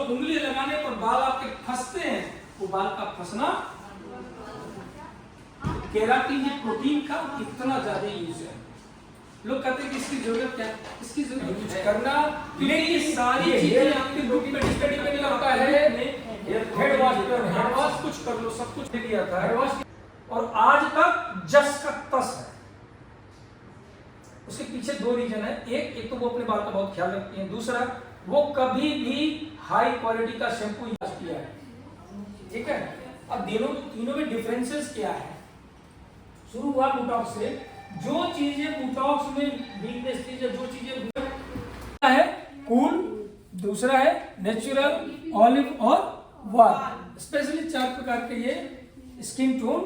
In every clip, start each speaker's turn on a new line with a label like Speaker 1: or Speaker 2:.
Speaker 1: उंगली लगाने पर बाल आपके फंसते हैं, वो बाल का फंसना केराटिन या प्रोटीन का इतना ज्यादा यूज है। लोग कहते हैं कि इसकी जरूरत क्या है, इसकी जरूरत है करना, लेकिन ये सारी चीजें आपके ग्रुप में डिस्कशन में लगता है। हेड वॉश कुछ कर लो, सब कुछ दिया था हेड वॉश, और आज तक जस का तस है। उसके पीछे दो रीजन है, एक तो वो अपने बाल का बहुत ख्याल रखती है, दूसरा वो कभी भी हाई क्वालिटी का शैम्पू यूज किया है, ठीक है। अब तीनों में डिफरेंसेस क्या है? शुरू हुआ बोटॉक्स से, जो चीजें बोटॉक्स में वीकनेस थी, जो चीजें है कूल, दूसरा है नेचुरल, ऑलिव और वार्म। स्पेशली 4 प्रकार के ये स्किन टोन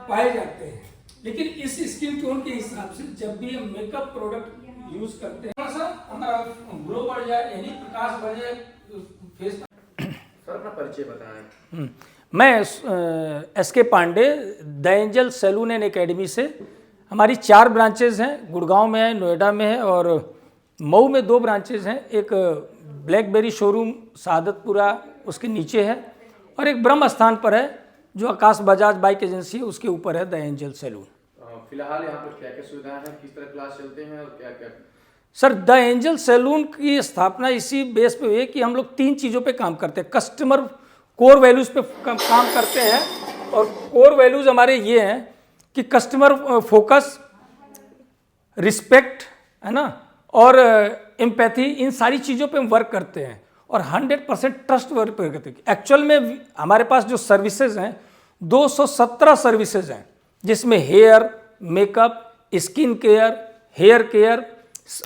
Speaker 1: पाए जाते हैं। लेकिन इस स्किन टोन के हिसाब से जब भी हम मेकअप प्रोडक्ट यूज करते हैं, थोड़ा सा हमारा ग्लो बढ़ जाए, यानी प्रकाश बढ़ जाए फेस।
Speaker 2: सर अपना परिचय बताएं।
Speaker 1: मैं SK Pandey, the angel salon and academy से। हमारी 4 ब्रांचेज हैं, गुड़गांव में है, नोएडा में है और मऊ में 2 ब्रांचेज हैं। एक ब्लैकबेरी शोरूम सादतपुरा उसके नीचे है, और एक ब्रह्म स्थान पर है जो आकाश बजाज बाइक एजेंसी है, उसके ऊपर है द एंजल सैलून।
Speaker 2: फिलहाल यहाँ पर क्या क्या सुविधाएं हैं, किस तरह क्लास चलते हैं और क्या क्या?
Speaker 1: सर, द एंजल सैलून की स्थापना इसी बेस पे हुई है कि हम लोग 3 चीज़ों पे काम करते हैं। कस्टमर कोर वैल्यूज़ पे काम करते हैं, और कोर वैल्यूज़ हमारे ये हैं कि कस्टमर फोकस, रिस्पेक्ट, है ना, और एम्पैथी, इन सारी चीज़ों पे हम वर्क करते हैं, और 100% ट्रस्ट वर्क पे करते हैं। एक्चुअल में हमारे पास जो सर्विसेज हैं 217 सर्विसेज हैं, जिसमें hair, makeup, skin care, hair care,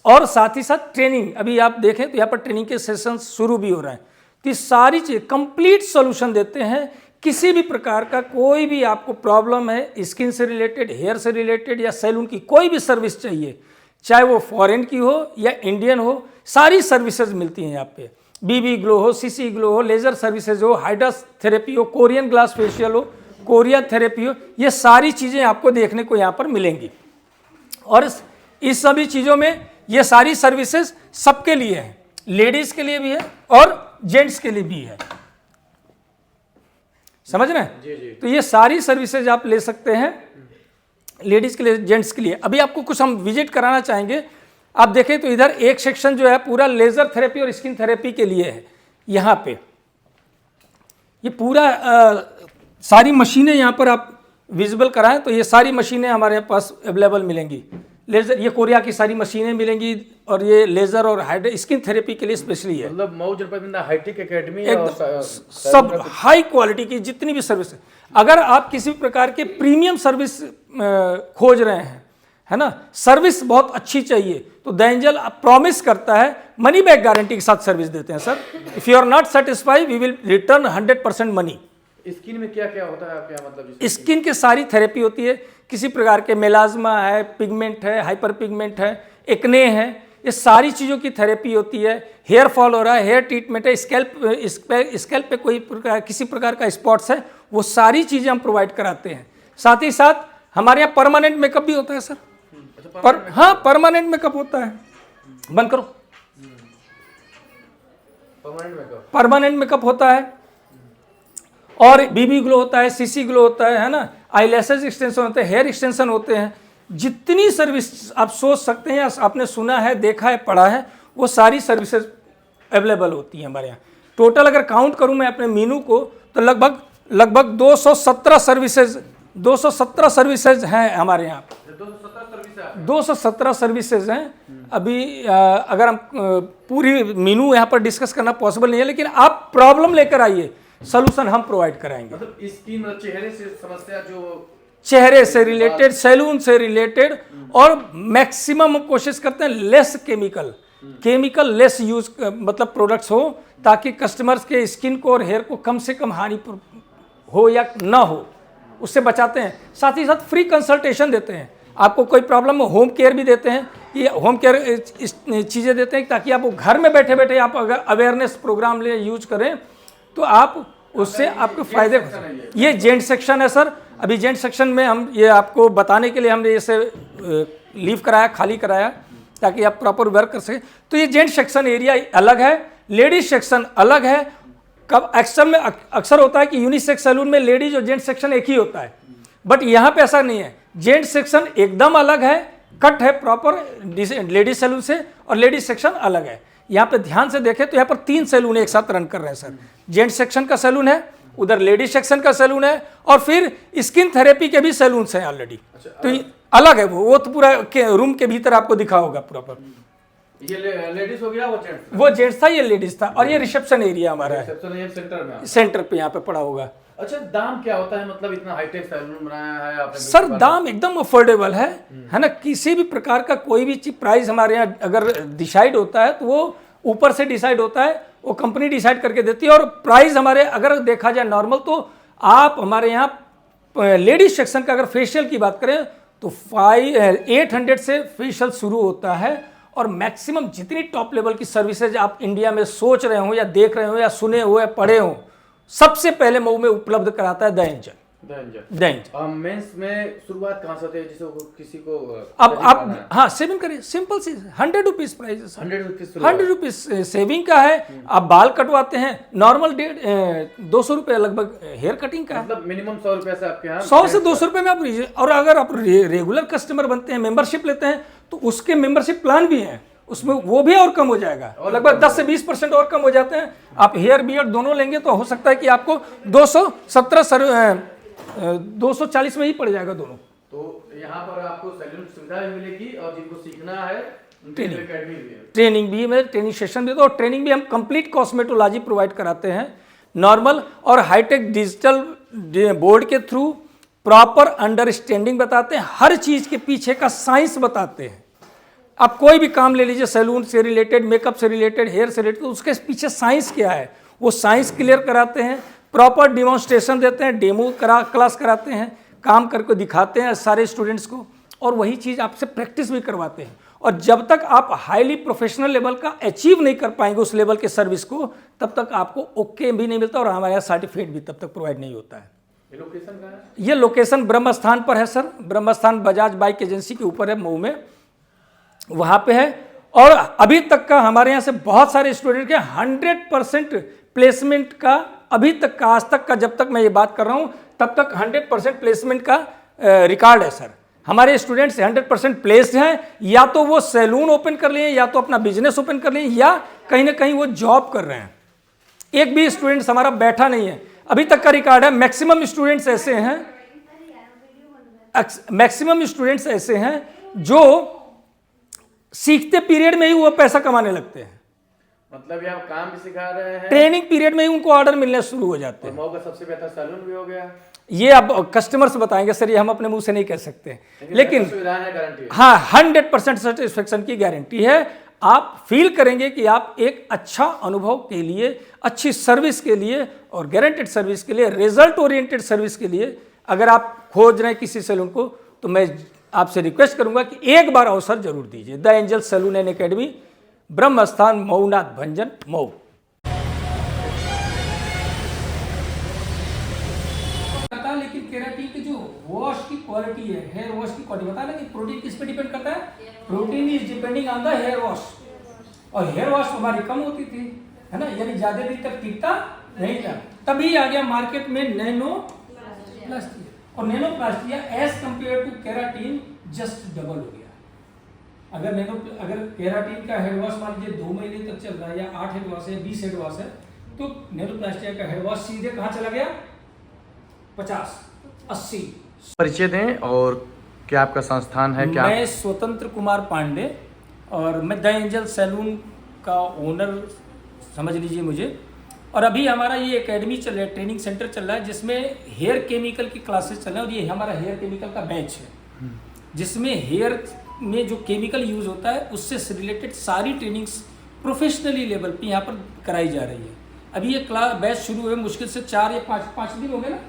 Speaker 1: और साथ ही साथ ट्रेनिंग। अभी आप देखें तो यहाँ पर ट्रेनिंग के सेशन शुरू भी हो रहे हैं। तो ये सारी चीज़ कंप्लीट सॉल्यूशन देते हैं। किसी भी प्रकार का कोई भी आपको प्रॉब्लम है, स्किन से रिलेटेड, हेयर से रिलेटेड, या सैलून की कोई भी सर्विस चाहिए, चाहे वो फॉरेन की हो या इंडियन हो, सारी सर्विसेज मिलती हैं यहाँ पे। बीबी ग्लो हो, सीसी ग्लो हो, लेज़र सर्विसेज हो, हाइड्रा थेरेपी हो, कोरियन ग्लास फेशियल हो, कोरिया थेरेपी हो, ये सारी चीज़ें आपको देखने को यहाँ पर मिलेंगी। और इस सभी चीज़ों में ये सारी सर्विसेज सबके लिए हैं, लेडीज़ के लिए भी है और जेंट्स के लिए भी है, समझ रहे हैं?
Speaker 2: जी जी।
Speaker 1: तो ये सारी सर्विसेज आप ले सकते हैं, लेडीज़ के लिए, जेंट्स के लिए। अभी आपको कुछ हम विजिट कराना चाहेंगे। आप देखें तो इधर एक सेक्शन जो है पूरा लेज़र थेरेपी और स्किन थेरेपी के लिए है। यहाँ पे ये पूरा सारी मशीनें यहाँ पर आप विजिबल कराएं तो ये सारी मशीनें हमारे पास अवेलेबल मिलेंगी। लेज़र, ये कोरिया की सारी मशीनें मिलेंगी, और ये लेज़र और हाइड्रा स्किन थेरेपी के लिए स्पेशली है।
Speaker 2: मतलब मऊ जनपद में हाईटेक एकेडमी
Speaker 1: सब हाई क्वालिटी की जितनी भी सर्विस है। अगर आप किसी भी प्रकार के प्रीमियम सर्विस खोज रहे हैं, है ना, सर्विस बहुत अच्छी चाहिए, तो द एंजल प्रॉमिस करता है मनी बैक गारंटी के साथ सर्विस देते हैं। Sir, if you are not satisfied we will return 100% money.
Speaker 2: Skin में क्या क्या होता है, क्या मतलब?
Speaker 1: स्किन की सारी थेरेपी होती है, किसी प्रकार के मेलाज्मा है, पिगमेंट है, हाइपर पिगमेंट है, एक्ने है, ये सारी चीज़ों की थेरेपी होती है। हेयर फॉल हो रहा है, हेयर ट्रीटमेंट है, स्कैल्प पे कोई किसी प्रकार का स्पॉट्स है, वो सारी चीज़ें हम प्रोवाइड कराते हैं। साथ ही साथ हमारे यहाँ परमानेंट मेकअप भी होता है सर। हाँ, परमानेंट मेकअप होता है। बंद करो। परमानेंट मेकअप होता है, और बीबी ग्लो होता है, सीसी ग्लो होता है ना, आईलैशेस एक्सटेंशन होते हैं, हेयर एक्सटेंशन होते हैं। जितनी सर्विस आप सोच सकते हैं या आपने सुना है, देखा है, पढ़ा है, वो सारी सर्विसेज अवेलेबल होती हैं हमारे यहाँ। टोटल अगर काउंट करूँ मैं अपने मीनू को तो लगभग 217 सर्विसेज हैं हमारे यहाँ। 217 सर्विसेज हैं। अभी अगर हम पूरी मीनू यहाँ पर डिस्कस करना पॉसिबल नहीं है, लेकिन आप प्रॉब्लम लेकर आइए, सोल्यूशन हम प्रोवाइड कराएंगे।
Speaker 2: मतलब स्किन और चेहरे से समस्या, जो
Speaker 1: चेहरे से रिलेटेड, सैलून से रिलेटेड, और मैक्सिमम कोशिश करते हैं लेस केमिकल लेस यूज, मतलब प्रोडक्ट्स हो, ताकि कस्टमर्स के स्किन को और हेयर को कम से कम हानि हो या ना हो, उससे बचाते हैं। साथ ही साथ फ्री कंसल्टेशन देते हैं। आपको कोई प्रॉब्लम हो, होम केयर भी देते हैं। ये होम केयर चीज़ें देते हैं ताकि आप घर में बैठे बैठे आप अगर अवेयरनेस प्रोग्राम ले यूज करें तो आप उससे आपको फायदे हो सकते। ये जेंट सेक्शन है सर। अभी जेंट सेक्शन में हम ये आपको बताने के लिए हमने इसे लीव कराया, खाली कराया, ताकि आप प्रॉपर वर्क कर सकें। तो ये जेंट सेक्शन एरिया अलग है, लेडीज सेक्शन अलग है, कब एक्शन में अक्सर होता है कि यूनिसेक्स सैलून में लेडीज और जेंट्स सेक्शन एक ही होता है, बट यहाँ पे ऐसा नहीं है। जेंट्स सेक्शन एकदम अलग है, कट है प्रॉपर लेडीज सैलून से, और लेडीज सेक्शन अलग है। यहाँ पे ध्यान से देखें तो यहाँ पर 3 सैलून एक साथ रन कर रहे हैं सर। जेंट्स सेक्शन का सैलून है, उधर लेडीज सेक्शन का सैलून है, और फिर स्किन थेरेपी के भी सैलून्स हैं ऑलरेडी। तो ये अलग है, वो तो पूरा रूम के भीतर आपको दिखा होगा प्रॉपर।
Speaker 2: ये लेडीज हो गया, वो जेंट्स?
Speaker 1: वो जेंट्स था, ये लेडीज था, और ये रिसेप्शन एरिया हमारा है,
Speaker 2: रिसेप्शन ये सेंटर में।
Speaker 1: सेंटर पे यहाँ पे पड़ा होगा।
Speaker 2: अच्छा, दाम क्या होता है? मतलब इतना हाईटेक सैलून बनाया है आपने।
Speaker 1: सर दाम एकदम अफोर्डेबल है ना। किसी भी प्रकार का कोई भी चीज प्राइस हमारे यहाँ अगर डिसाइड होता है तो वो ऊपर से डिसाइड होता है, वो कंपनी डिसाइड करके देती है। और प्राइस हमारे अगर देखा जाए नॉर्मल, तो आप हमारे यहाँ लेडीज सेक्शन का अगर फेशियल की बात करें तो 800 से फेशियल शुरू होता है, और मैक्सिमम जितनी टॉप लेवल की सर्विसेज आप इंडिया में सोच रहे हो या देख रहे हो या सुने हो या पढ़े हो, सबसे पहले मऊ में उपलब्ध कराता है द एंजल।
Speaker 2: मेंस में शुरुआत कहाँ से होती है? जिसे किसी को
Speaker 1: अब आप हाँ सेविंग करिए, सिंपल सी 100 रुपीज प्राइस है, 100 रुपीज सेविंग का है। आप बाल कटवाते हैं नॉर्मल 200 रुपये लगभग हेयर कटिंग का है।
Speaker 2: मतलब मिनिमम 100 रुपये से आपके यहाँ
Speaker 1: 100 से 200 रुपये में आप, और अगर आप रेगुलर कस्टमर बनते हैं, मेंबरशिप लेते हैं, तो उसके मेंबरशिप प्लान भी हैं, उसमें वो भी और कम हो जाएगा, लगभग 10 से 20% और कम हो जाते हैं। आप हेयर बियर्ड दोनों लेंगे तो हो सकता है कि आपको 240 में ही पड़ जाएगा दोनों।
Speaker 2: तो यहाँ पर आपको सैलून सुविधा भी मिलेगी, और जिनको सीखना है
Speaker 1: ट्रेनिंग
Speaker 2: भी
Speaker 1: है, ट्रेनिंग सेशन भी, तो ट्रेनिंग भी हम कंप्लीट कॉस्मेटोलॉजी प्रोवाइड कराते हैं, नॉर्मल और हाईटेक डिजिटल बोर्ड के थ्रू प्रॉपर अंडरस्टैंडिंग बताते हैं, हर चीज़ के पीछे का साइंस बताते हैं। आप कोई भी काम ले लीजिए, सैलून से रिलेटेड, मेकअप से रिलेटेड, हेयर से रिलेटेड, तो उसके पीछे साइंस क्या है वो साइंस क्लियर कराते हैं, प्रॉपर डिमॉन्स्ट्रेशन देते हैं, डेमो क्लास कराते हैं, काम करके दिखाते हैं सारे स्टूडेंट्स को, और वही चीज़ आपसे प्रैक्टिस भी करवाते हैं। और जब तक आप हाईली प्रोफेशनल लेवल का अचीव नहीं कर पाएंगे उस लेवल के सर्विस को, तब तक आपको ओके भी नहीं मिलता, और हमारे यहाँ सर्टिफिकेट भी तब तक प्रोवाइड नहीं होता है।
Speaker 2: ये लोकेशन कहाँ है?
Speaker 1: ये लोकेशन ब्रह्म स्थान पर है सर, ब्रह्म स्थान बजाज बाइक एजेंसी के ऊपर है मऊ में, वहाँ पे है। और अभी तक का हमारे यहाँ से बहुत सारे स्टूडेंट के 100% प्लेसमेंट का, अभी तक का, आज तक का, जब तक मैं ये बात कर रहा हूँ तब तक 100% प्लेसमेंट का रिकॉर्ड है सर। हमारे स्टूडेंट्स 100% प्लेस्ड हैं, या तो वो सैलून ओपन कर लिए, या तो अपना बिजनेस ओपन कर लिए, या कहीं ना कहीं वो जॉब कर रहे हैं। एक भी स्टूडेंट्स हमारा बैठा नहीं है, अभी तक का रिकॉर्ड है। मैक्सिमम स्टूडेंट्स ऐसे हैं जो सीखते पीरियड में ही वो पैसा कमाने लगते हैं।
Speaker 2: मतलब ये आप काम भी सिखा रहे हैं,
Speaker 1: ट्रेनिंग पीरियड में ही उनको ऑर्डर मिलने शुरू हो जाते हैं।
Speaker 2: मऊ का सबसे बेहतर सैलून भी हो गया।
Speaker 1: ये अब कस्टमर्स बताएंगे सर, ये हम अपने मुंह से नहीं कह सकते, लेकिन
Speaker 2: सुविधाएं है, गारंटी है।
Speaker 1: हाँ 100% सेटिस्फेक्शन की गारंटी है। आप फील करेंगे कि आप एक अच्छा अनुभव के लिए, अच्छी सर्विस के लिए, और गारंटेड सर्विस के लिए, रिजल्ट ओरिएंटेड सर्विस के लिए अगर आप खोज रहे हैं किसी सैलून को, तो मैं आपसे रिक्वेस्ट करूंगा कि एक बार अवसर जरूर दीजिए। The angel salon and academy, Brahm Sthan, Maunath भंजन, Mau. लेकिन केराटिन की जो वॉश की क्वालिटी है, हेयर वॉश की क्वालिटी, बता ना कि प्रोटीन किस पे डिपेंड करता है? Protein is depending on the hair wash, और हेयर वॉश हमारी कम होती थी, है ना, यानी ज्यादा दिन तक टिकता नहीं था। तभी आ गया मार्केट में नैनो प्लास्टिया, और nano plastia as compare to keratin just double हो गया। अगर केराटिन का हेड वॉश मान लीजिए 2 महीने तक चल रहा है, या 8 हेड वॉश है, 20 हेड वॉश है, तो नैनो प्लास्टिया का हेड वॉश सीधे कहाँ चला गया? 50, 80।
Speaker 2: परिचय दें, और क्या आपका संस्थान है? क्या
Speaker 1: मैं स्वतंत्र कुमार पांडे, और मैं द एंजल सैलून का ओनर समझ लीजिए मुझे। और अभी हमारा ये एकेडमी चल रहा है, ट्रेनिंग सेंटर चल रहा है, जिसमें हेयर केमिकल की क्लासेस चल रहे हैं, और ये हमारा हेयर केमिकल का बैच है, जिसमें हेयर में जो केमिकल यूज़ होता है उससे रिलेटेड सारी ट्रेनिंग्स प्रोफेशनली लेवल पे यहाँ पर कराई जा रही है। अभी ये बैच शुरू हुए मुश्किल से 4 या 5 दिन हो गए ना,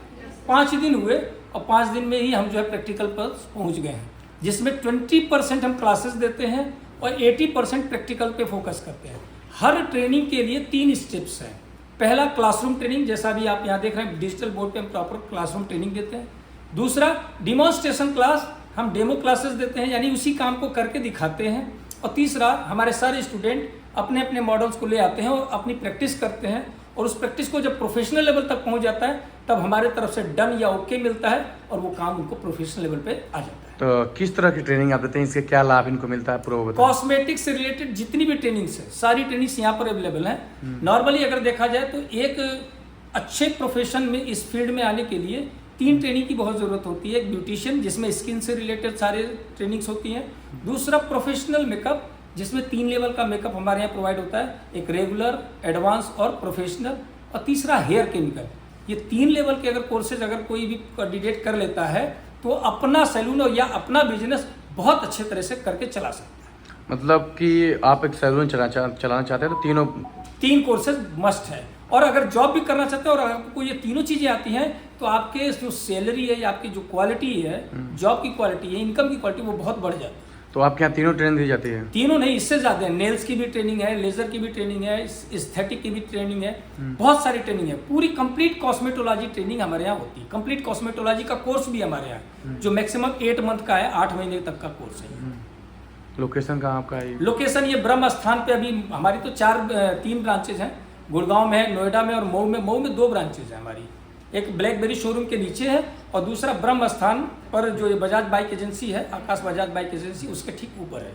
Speaker 1: 5 दिन हुए, और 5 दिन में ही हम जो है प्रैक्टिकल पर पहुँच गए हैं, जिसमें 20% हम क्लासेस देते हैं और 80% प्रैक्टिकल पे फोकस करते हैं। हर ट्रेनिंग के लिए 3 स्टेप्स हैं। पहला क्लासरूम ट्रेनिंग, जैसा भी आप यहाँ देख रहे हैं डिजिटल बोर्ड पे हम प्रॉपर क्लासरूम ट्रेनिंग देते हैं। दूसरा डिमॉन्स्ट्रेशन क्लास, हम डेमो क्लासेस देते हैं, यानी उसी काम को करके दिखाते हैं। और तीसरा हमारे सारे स्टूडेंट अपने अपने मॉडल्स को ले आते हैं और अपनी प्रैक्टिस करते हैं, और उस प्रैक्टिस को जब प्रोफेशनल लेवल तक पहुंच जाता है तब हमारे तरफ से डन या ओके मिलता है और वो काम उनको प्रोफेशनल लेवल पे आ जाता है।
Speaker 3: तो किस तरह की ट्रेनिंग आप देते हैं, इसके क्या लाभ इनको मिलता है, पूरा बताएं।
Speaker 1: कॉस्मेटिक्स से रिलेटेड जितनी भी ट्रेनिंग्स है सारी ट्रेनिंग्स यहाँ पर अवेलेबल है। नॉर्मली अगर देखा जाए तो एक अच्छे प्रोफेशन में इस फील्ड में आने के लिए 3 ट्रेनिंग की बहुत ज़रूरत होती है। एक ब्यूटिशियन जिसमें स्किन से रिलेटेड सारे ट्रेनिंग्स होती हैं, दूसरा प्रोफेशनल मेकअप जिसमें 3 लेवल का मेकअप हमारे यहाँ प्रोवाइड होता है, एक रेगुलर, एडवांस और प्रोफेशनल, और तीसरा हेयर केमिकल। ये 3 लेवल के अगर कोर्सेज अगर कोई भी कैंडिडेट कर लेता है तो अपना सैलून या अपना बिजनेस बहुत अच्छे तरह से करके चला सकता है।
Speaker 3: मतलब कि आप एक सैलून चलाना चाहते हैं तो तीनों
Speaker 1: 3 कोर्सेज मस्ट है, और अगर जॉब भी करना चाहते हैं और आपको ये तीनों चीज़ें आती हैं तो आपके जो सैलरी है या आपकी जो क्वालिटी है, जॉब की क्वालिटी है, इनकम की क्वालिटी, वो बहुत बढ़ जाती है।
Speaker 3: तो आपके यहाँ तीनों ट्रेनिंग दी जाती है?
Speaker 1: तीनों नहीं, इससे ज़्यादा है। नेल्स की भी ट्रेनिंग है, लेजर की भी ट्रेनिंग है, एस्थेटिक की भी ट्रेनिंग है, बहुत सारी ट्रेनिंग है। पूरी कंप्लीट कॉस्मेटोलॉजी ट्रेनिंग हमारे यहाँ होती है। कंप्लीट कॉस्मेटोलॉजी का कोर्स भी हमारे यहाँ जो मैक्सिमम 8 मंथ का है, 8 महीने तक का कोर्स है।
Speaker 3: लोकेशन कहाँ आपका है?
Speaker 1: लोकेशन ये ब्रह्म स्थान पे अभी हमारी तो 3 ब्रांचेज हैं। गुड़गांव में है, नोएडा में और मऊ में 2 ब्रांचेज हैं हमारी। एक ब्लैकबेरी शोरूम के नीचे है और दूसरा ब्रह्म स्थान पर जो ये बजाज बाइक एजेंसी है, आकाश बजाज बाइक एजेंसी, उसके ठीक ऊपर है।